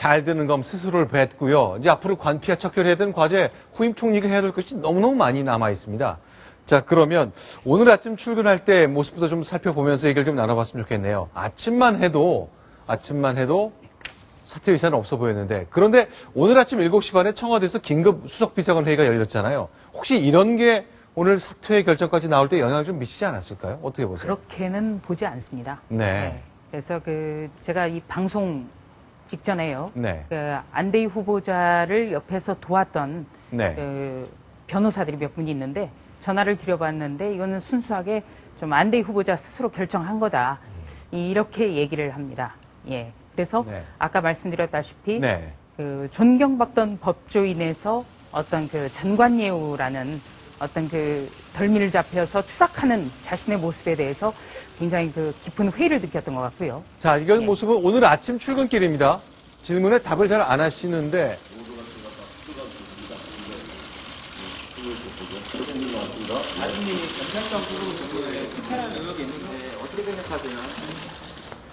잘 되는 검 스스로를 뱉고요. 이제 앞으로 관피와 척결해야 되는 과제, 후임 총리가 해야 될 것이 너무너무 많이 남아 있습니다. 자, 그러면 오늘 아침 출근할 때 모습부터 좀 살펴보면서 얘기를 좀 나눠봤으면 좋겠네요. 아침만 해도 사퇴 의사는 없어 보였는데, 그런데 오늘 아침 7시 반에 청와대에서 긴급 수석비서관 회의가 열렸잖아요. 혹시 이런 게 오늘 사퇴 결정까지 나올 때 영향을 좀 미치지 않았을까요? 어떻게 보세요? 그렇게는 보지 않습니다. 네. 그래서 제가 이 방송 직전에요. 네. 안대희 후보자를 옆에서 도왔던 네. 변호사들이 몇 분이 있는데 전화를 드려봤는데 이거는 순수하게 좀 안대희 후보자 스스로 결정한 거다. 이렇게 얘기를 합니다. 예. 그래서 네. 아까 말씀드렸다시피 네. 존경받던 법조인에서 어떤 전관예우라는 어떤 덜미를 잡혀서 추락하는 자신의 모습에 대해서 굉장히 깊은 회의를 느꼈던 것 같고요. 자, 이건 예. 모습은 오늘 아침 출근길입니다. 질문에 답을 잘 안 하시는데. 아드님이 경찰청 부분에 특별한 의혹이 있는데 어떻게 생각하세요?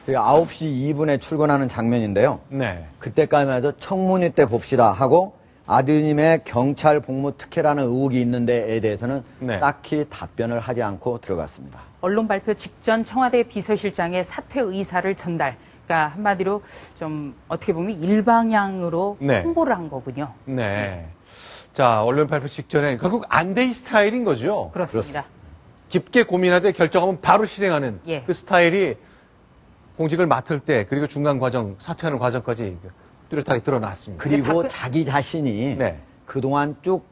9시 2분에 출근하는 장면인데요. 네. 그때까지만 해도 청문회 때 봅시다 하고 아드님의 경찰 복무 특혜라는 의혹이 있는데에 대해서는 네. 딱히 답변을 하지 않고 들어갔습니다. 언론 발표 직전 청와대 비서실장의 사퇴 의사를 전달. 그러니까 한마디로 좀 어떻게 보면 일방향으로 네. 홍보를 한 거군요. 네. 자, 언론 발표 직전에 결국 안대희 스타일인 거죠? 그렇습니다. 깊게 고민하되 결정하면 바로 실행하는 예. 그 스타일이 공직을 맡을 때 그리고 중간 과정, 사퇴하는 과정까지 뚜렷하게 드러났습니다. 그리고 자기 자신이 네. 그동안 쭉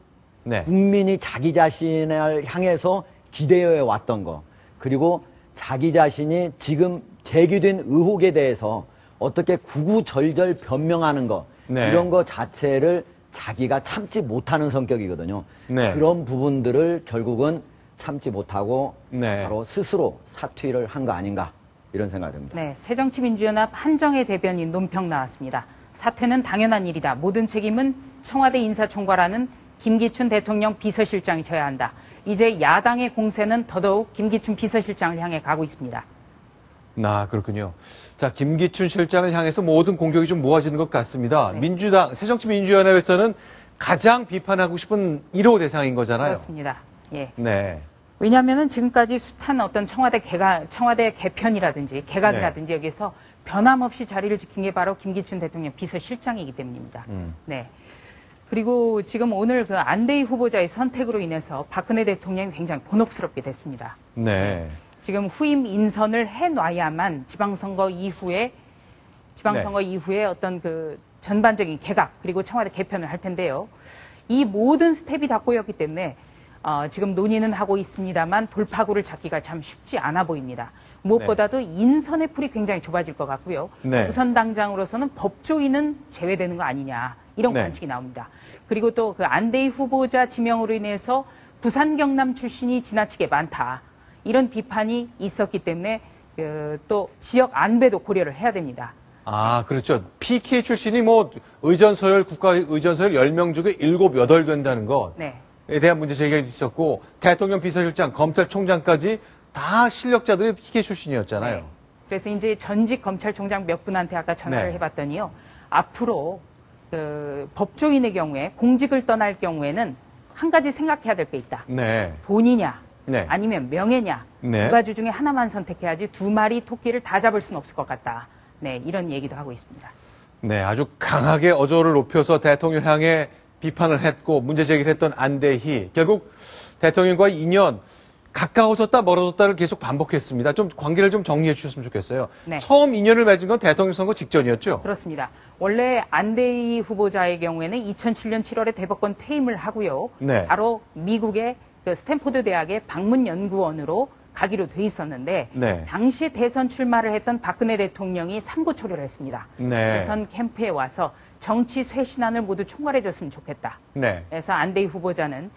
네. 국민이 자기 자신을 향해서 기대해 왔던 거, 그리고 자기 자신이 지금 제기된 의혹에 대해서 어떻게 구구절절 변명하는 거, 네. 이런 거 자체를 자기가 참지 못하는 성격이거든요. 네. 그런 부분들을 결국은 참지 못하고 네. 바로 스스로 사퇴를 한 거 아닌가, 이런 생각이 듭니다. 네, 새정치민주연합 한정혜 대변인 논평 나왔습니다. 사퇴는 당연한 일이다. 모든 책임은 청와대 인사총괄하는 김기춘 대통령 비서실장이 져야 한다. 이제 야당의 공세는 더더욱 김기춘 비서실장을 향해 가고 있습니다. 그렇군요. 자, 김기춘 실장을 향해서 모든 공격이 좀 모아지는 것 같습니다. 네. 민주당, 새정치민주연합에서는 가장 비판하고 싶은 1호 대상인 거잖아요. 그렇습니다. 예. 네. 왜냐하면 지금까지 숱한 어떤 청와대 개편이라든지 개각이라든지 여기서 변함없이 자리를 지킨 게 바로 김기춘 대통령 비서실장이기 때문입니다. 네. 그리고 지금 오늘 안대희 후보자의 선택으로 인해서 박근혜 대통령이 굉장히 곤혹스럽게 됐습니다. 네. 지금 후임 인선을 해놔야만 지방선거 이후에 어떤 전반적인 개각 그리고 청와대 개편을 할 텐데요. 이 모든 스텝이 다 꼬였기 때문에 지금 논의는 하고 있습니다만 돌파구를 잡기가 참 쉽지 않아 보입니다. 무엇보다도 인선의 풀이 굉장히 좁아질 것 같고요. 네. 우선 당장으로서는 법조인은 제외되는 거 아니냐 이런 네. 관측이 나옵니다. 그리고 또 안대희 후보자 지명으로 인해서 부산 경남 출신이 지나치게 많다. 이런 비판이 있었기 때문에 또 지역 안배도 고려를 해야 됩니다. 그렇죠. PK 출신이 국가의전서열 10명 중에 7, 8 된다는 것. 네. 에 대한 문제 제기가 있었고, 대통령 비서실장, 검찰총장까지 다 실력자들이 PK 출신이었잖아요. 네. 그래서 이제 전직 검찰총장 몇 분한테 아까 전화를 네. 해봤더니요. 앞으로 법조인의 경우에 공직을 떠날 경우에는 한 가지 생각해야 될 게 있다. 네. 돈이냐 네. 아니면 명예냐 네. 두 가지 중에 하나만 선택해야지 두 마리 토끼를 다 잡을 수는 없을 것 같다. 네, 이런 얘기도 하고 있습니다. 네, 아주 강하게 어조를 높여서 대통령 향해 비판을 했고 문제 제기를 했던 안대희. 결국 대통령과의 인연 가까워졌다 멀어졌다를 계속 반복했습니다. 좀 관계를 좀 정리해 주셨으면 좋겠어요. 네. 처음 인연을 맺은 건 대통령 선거 직전이었죠? 그렇습니다. 원래 안대희 후보자의 경우에는 2007년 7월에 대법관 퇴임을 하고요. 네. 바로 미국의 스탠포드 대학의 방문연구원으로 가기로 돼 있었는데 네. 당시 대선 출마를 했던 박근혜 대통령이 삼고 초려를 했습니다. 네. 대선 캠프에 와서 정치 쇄신안을 모두 총괄해 줬으면 좋겠다. 네. 그래서 안대희 후보자는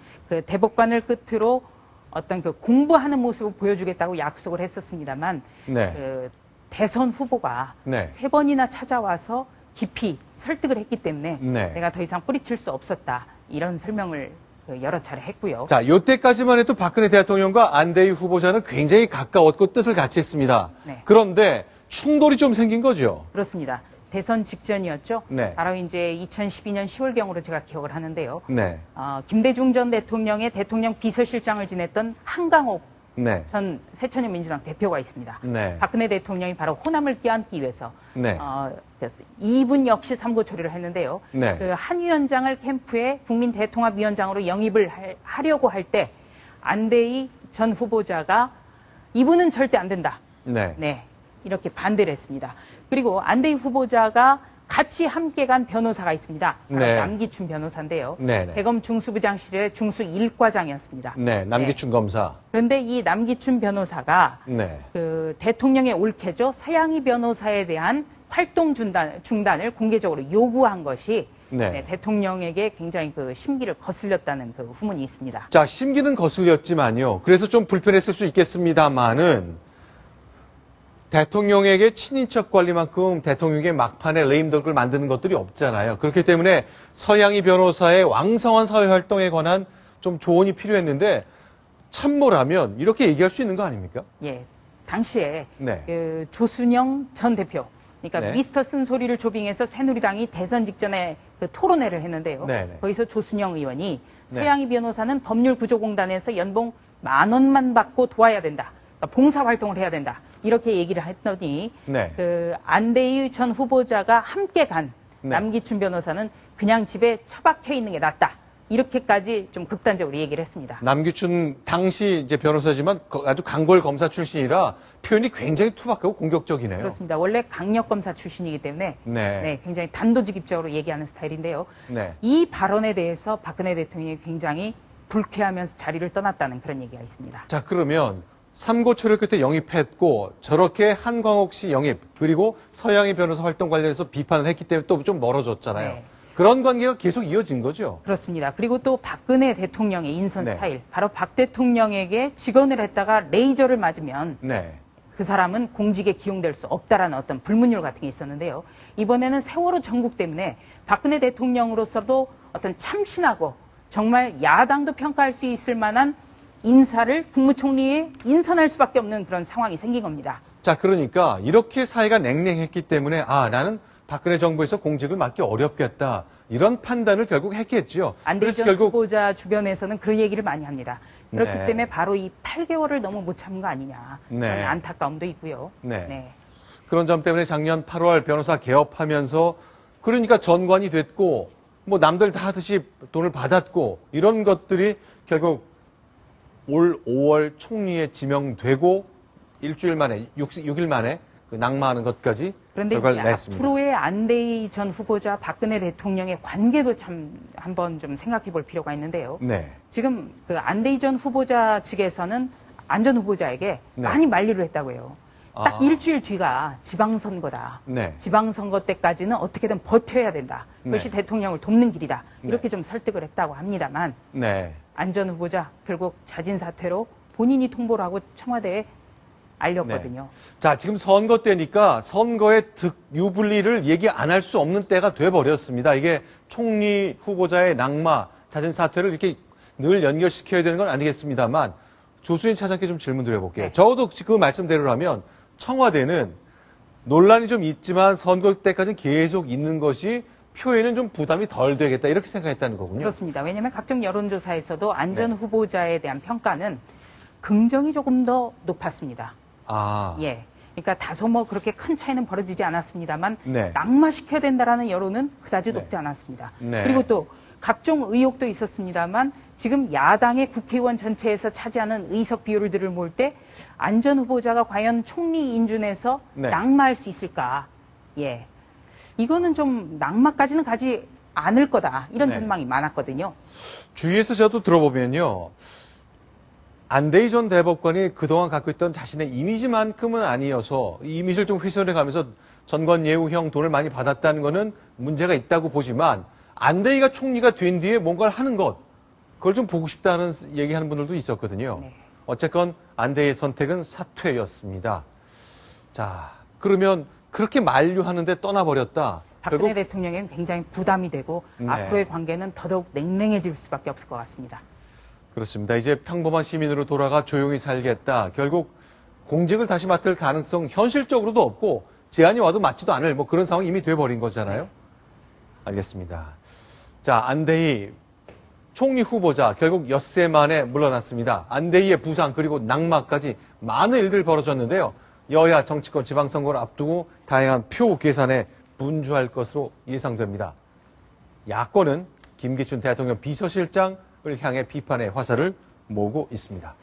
대법관을 끝으로 어떤 공부하는 모습을 보여주겠다고 약속을 했었습니다만 네. 대선 후보가 네. 3번이나 찾아와서 깊이 설득을 했기 때문에 네. 내가 더 이상 뿌리칠 수 없었다. 이런 설명을 여러 차례 했고요. 자, 요때까지만 해도 박근혜 대통령과 안대희 후보자는 굉장히 가까웠고 뜻을 같이 했습니다. 네. 그런데 충돌이 좀 생긴 거죠? 그렇습니다. 대선 직전이었죠. 네. 바로 이제 2012년 10월경으로 제가 기억을 하는데요. 네. 김대중 전 대통령의 대통령 비서실장을 지냈던 한강옥 네. 전 새천년 민주당 대표가 있습니다. 네. 박근혜 대통령이 바로 호남을 끼얹기 위해서 네. 이분 역시 삼고 처리를 했는데요. 네. 그 한 위원장을 캠프에 국민 대통합위원장으로 영입을 하려고 할 때 안대희 전 후보자가 이분은 절대 안 된다. 네. 네, 이렇게 반대를 했습니다. 그리고 안대희 후보자가 같이 함께 간 변호사가 있습니다. 바로 네. 남기춘 변호사인데요. 네, 네. 대검 중수부장실의 중수 1과장이었습니다. 네. 남기춘 검사. 그런데 이 남기춘 변호사가 네. 그 대통령의 올케죠. 서양희 변호사에 대한 활동 중단을 공개적으로 요구한 것이 네. 네, 대통령에게 굉장히 그 심기를 거슬렸다는 그 후문이 있습니다. 자, 심기는 거슬렸지만요. 그래서 좀 불편했을 수 있겠습니다만은 대통령에게 친인척 관리만큼 대통령에게 막판에 레임덕을 만드는 것들이 없잖아요. 그렇기 때문에 서양희 변호사의 왕성한 사회활동에 관한 좀 조언이 필요했는데 참모라면 이렇게 얘기할 수 있는 거 아닙니까? 예, 당시에 네. 그 조순영 전 대표, 그러니까 네. 미스터 쓴소리를 조빙해서 새누리당이 대선 직전에 그 토론회를 했는데요. 네네. 거기서 조순영 의원이 네. 서양희 변호사는 법률구조공단에서 연봉 10,000원만 받고 도와야 된다. 그러니까 봉사활동을 해야 된다. 이렇게 얘기를 했더니 네. 그 안대희 전 후보자가 함께 간 네. 남기춘 변호사는 그냥 집에 처박혀 있는 게 낫다. 이렇게까지 좀 극단적으로 얘기를 했습니다. 남기춘 당시 이제 변호사지만 아주 강골 검사 출신이라 표현이 굉장히 투박하고 공격적이네요. 그렇습니다. 원래 강력검사 출신이기 때문에 네. 굉장히 단도직입적으로 얘기하는 스타일인데요. 네. 이 발언에 대해서 박근혜 대통령이 굉장히 불쾌하면서 자리를 떠났다는 그런 얘기가 있습니다. 자, 그러면 삼고초려 끝에 영입했고 저렇게 한광옥 씨 영입 그리고 서양희 변호사 활동 관련해서 비판을 했기 때문에 또 좀 멀어졌잖아요. 네. 그런 관계가 계속 이어진 거죠. 그렇습니다. 그리고 또 박근혜 대통령의 인선 네. 스타일, 바로 박 대통령에게 직언을 했다가 레이저를 맞으면 네. 그 사람은 공직에 기용될 수 없다라는 어떤 불문율 같은 게 있었는데요. 이번에는 세월호 전국 때문에 박근혜 대통령으로서도 어떤 참신하고 정말 야당도 평가할 수 있을 만한 인사를 국무총리에 인선할 수밖에 없는 그런 상황이 생긴 겁니다. 자, 그러니까 이렇게 사이가 냉랭했기 때문에 나는 박근혜 정부에서 공직을 맡기 어렵겠다. 이런 판단을 결국 했겠죠. 안대희 전 결국 후보자 주변에서는 그런 얘기를 많이 합니다. 그렇기 네. 때문에 바로 이 8개월을 너무 못 참은 거 아니냐. 네. 그런 안타까움도 있고요. 네. 그런 점 때문에 작년 8월 변호사 개업하면서 그러니까 전관이 됐고 뭐 남들 다 하듯이 돈을 받았고 이런 것들이 결국 올 5월 총리에 지명되고 일주일 만에 6일 만에 그 낙마하는 것까지 그런데 결과를 냈습니다. 앞으로의 안대희 전 후보자 박근혜 대통령의 관계도 참 한번 좀 생각해 볼 필요가 있는데요. 네. 지금 그 안대희 전 후보자 측에서는 안 전 후보자에게 네. 많이 만류를 했다고 해요. 딱 아. 일주일 뒤가 지방선거다. 네. 지방선거 때까지는 어떻게든 버텨야 된다. 그것이 네. 대통령을 돕는 길이다. 이렇게 네. 좀 설득을 했다고 합니다만 네. 안 전 후보자 결국 자진 사퇴로 본인이 통보를 하고 청와대에 알렸거든요. 자, 지금 선거 때니까 선거의 유불리를 얘기 안 할 수 없는 때가 돼버렸습니다. 이게 총리 후보자의 낙마, 자진 사퇴를 이렇게 늘 연결시켜야 되는 건 아니겠습니다만 조수진 차장께 좀 질문 드려볼게요. 네. 적어도 그 말씀대로라면 청와대는 논란이 좀 있지만 선거 때까지는 계속 있는 것이 표에는 좀 부담이 덜 되겠다 이렇게 생각했다는 거군요. 그렇습니다. 왜냐하면 각종 여론조사에서도 안 전 네. 후보자에 대한 평가는 긍정이 조금 더 높았습니다. 아, 예. 그러니까 다소 뭐 그렇게 큰 차이는 벌어지지 않았습니다만 네. 낙마시켜야 된다라는 여론은 그다지 네. 높지 않았습니다. 네. 그리고 또 각종 의혹도 있었습니다만 지금 야당의 국회의원 전체에서 차지하는 의석 비율들을 볼 때 안 전 후보자가 과연 총리 인준에서 네. 낙마할 수 있을까? 예. 이거는 좀 낙마까지는 가지 않을 거다. 이런 네. 전망이 많았거든요. 주위에서 저도 들어보면요. 안대희 전 대법관이 그동안 갖고 있던 자신의 이미지만큼은 아니어서 이 이미지를 좀 훼손해 가면서 전관예우형 돈을 많이 받았다는 거는 문제가 있다고 보지만 안대희가 총리가 된 뒤에 뭔가를 하는 것 그걸 좀 보고 싶다는 얘기하는 분들도 있었거든요. 네. 어쨌건 안대희의 선택은 사퇴였습니다. 자, 그러면 그렇게 만류하는데 떠나버렸다. 박근혜 대통령에는 굉장히 부담이 되고 네. 앞으로의 관계는 더더욱 냉랭해질 수밖에 없을 것 같습니다. 그렇습니다. 이제 평범한 시민으로 돌아가 조용히 살겠다. 결국 공직을 다시 맡을 가능성 현실적으로도 없고 제안이 와도 맞지도 않을 뭐 그런 상황이 이미 돼버린 거잖아요. 알겠습니다. 자, 안대희 총리 후보자 결국 엿새 만에 물러났습니다. 안대희의 부상 그리고 낙마까지 많은 일들이 벌어졌는데요. 여야 정치권 지방선거를 앞두고 다양한 표 계산에 분주할 것으로 예상됩니다. 야권은 김기춘 대통령 비서실장을 향해 비판의 화살을 모으고 있습니다.